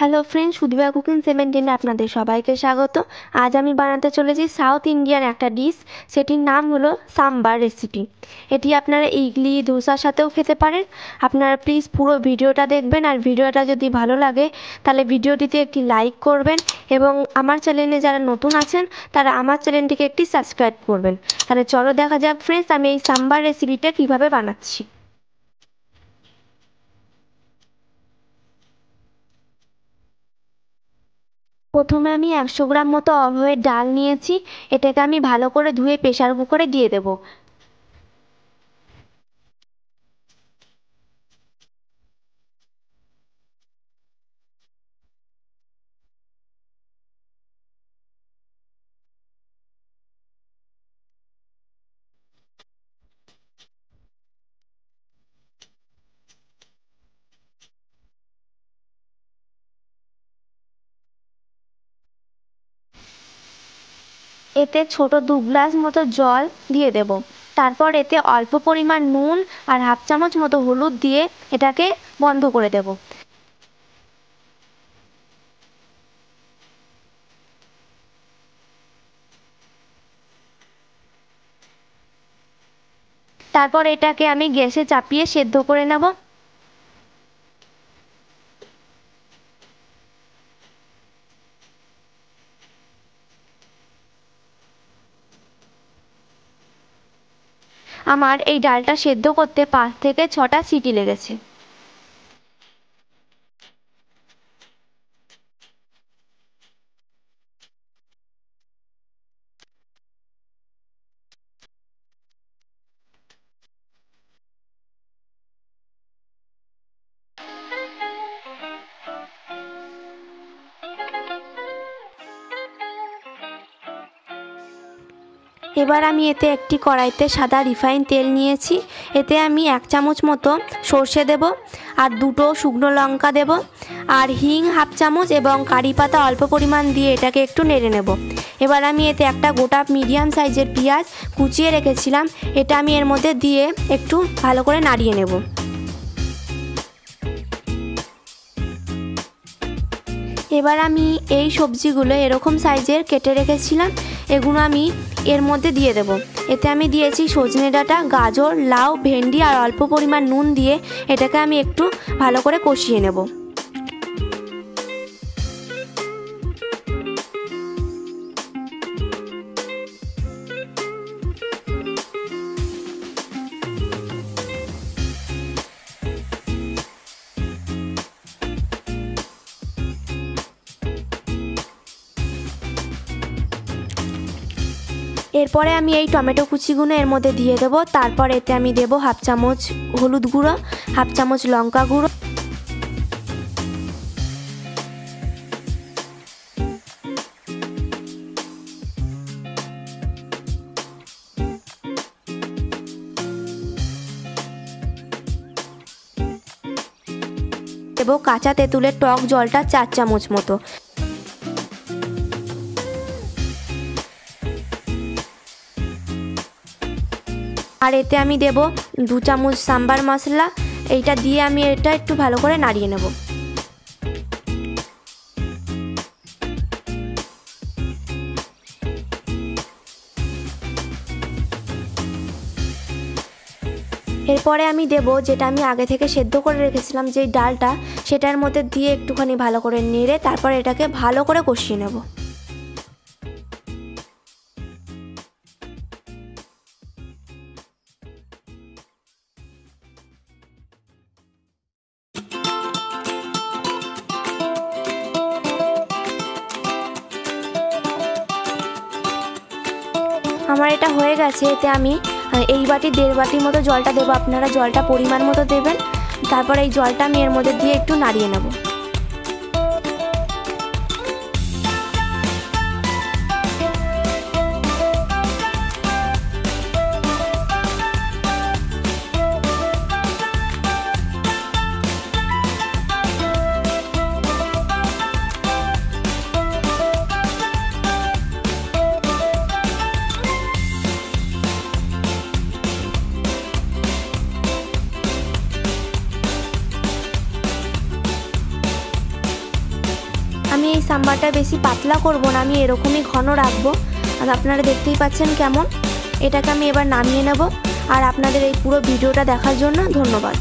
Hello friend, সুধিবা cooking 17 আপনাদের সবাইকে স্বাগত। আজ আমি বানাতে চলেছি সাউথ ইন্ডিয়ান একটা ডিশ, সেটির নাম হলো সাম্বার রেসিপি। এটি আপনারা ইডলি দোসার সাথেও খেতে পারেন। আপনারা প্লিজ পুরো ভিডিওটা দেখবেন, আর ভিডিওটা যদি ভালো লাগে তাহলে ভিডিওটিতে একটি লাইক করবেন, এবং আমার চ্যানেলে যারা নতুন আছেন তারা আমার চ্যানেলটিকে একটি সাবস্ক্রাইব করবেন। তাহলে চলো দেখা যাক ফ্রেন্ডস, আমি এই সাম্বার রেসিপিটা কীভাবে বানাচ্ছি। প্রথমে আমি 100 গ্রাম মতো অরহরের ডাল নিয়েছি। এটাকে আমি ভালো করে ধুয়ে প্রেসার কুকারে দিয়ে দেব। এতে ছোট 2 গ্লাস মতো জল দিয়ে দেব। তারপর এতে অল্প পরিমাণ নুন আর হাফ চামচ মতো হলুদ দিয়ে এটাকে বন্ধ করে দেব। তারপর এটাকে আমি গ্যাসে চাপিয়ে সেদ্ধ করে নেব। আমার এই ডালটা সেদ্ধ করতে 5 থেকে 6টা সিটি লেগেছে। এবার আমি এতে একটি কড়াইতে সাদা রিফাইন তেল নিয়েছি। এতে আমি 1 চামচ মতো সর্ষে দেব, আর 2টো শুকনো লঙ্কা দেব, আর হিং হাফ চামচ এবং কারি পাতা অল্প পরিমাণ দিয়ে এটাকে একটু নেড়ে নেব। এবার আমি এতে একটা গোটা মিডিয়াম সাইজের পেঁয়াজ কুচিয়ে রেখেছিলাম, এটা আমি এর মধ্যে দিয়ে একটু ভালো করে নাড়িয়ে নেব। এবার আমি এই সবজিগুলো এরকম সাইজের কেটে রেখেছিলাম, এগুলো আমি এর মধ্যে দিয়ে দেব। এতে আমি দিয়েছি সজনে ডাঁটা, গাজর, লাউ, ভেন্ডি আর অল্প পরিমাণ নুন দিয়ে এটাকে আমি একটু ভালো করে কষিয়ে নেব। এরপরে আমি এই টমেটো কুচিগুলো এর মধ্যে দিয়ে দেবো। তারপর এতে আমি দেব হাফ চামচ হলুদ গুঁড়ো, হাফ চামচ লঙ্কা গুঁড়ো, দেব কাঁচা তেঁতুলের টক জলটা 4 চামচ মতো। আর এতে আমি দেব 2 চামচ সাম্বার মশলা, এইটা দিয়ে আমি এটা একটু ভালো করে নাড়িয়ে নেব। এরপরে আমি দেব যেটা আমি আগে থেকে সেদ্ধ করে রেখেছিলাম যেই ডালটা, সেটার মধ্যে দিয়ে একটুখানি ভালো করে নেড়ে তারপর এটাকে ভালো করে কষিয়ে নেব। আমার এটা হয়ে গেছে। এতে আমি এই বাটি 1.5 বাটির মতো জলটা দেবো, আপনারা জলটা পরিমাণ মতো দেবেন। তারপর এই জলটা আমি এর মধ্যে দিয়ে একটু নাড়িয়ে নেব। এই সাম্বারটা বেশি পাতলা করব না, আমি এরকমই ঘন রাখবো। আর আপনারা দেখতেই পাচ্ছেন কেমন। এটাকে আমি এবার নামিয়ে নেব। আর আপনাদের এই পুরো ভিডিওটা দেখার জন্য ধন্যবাদ।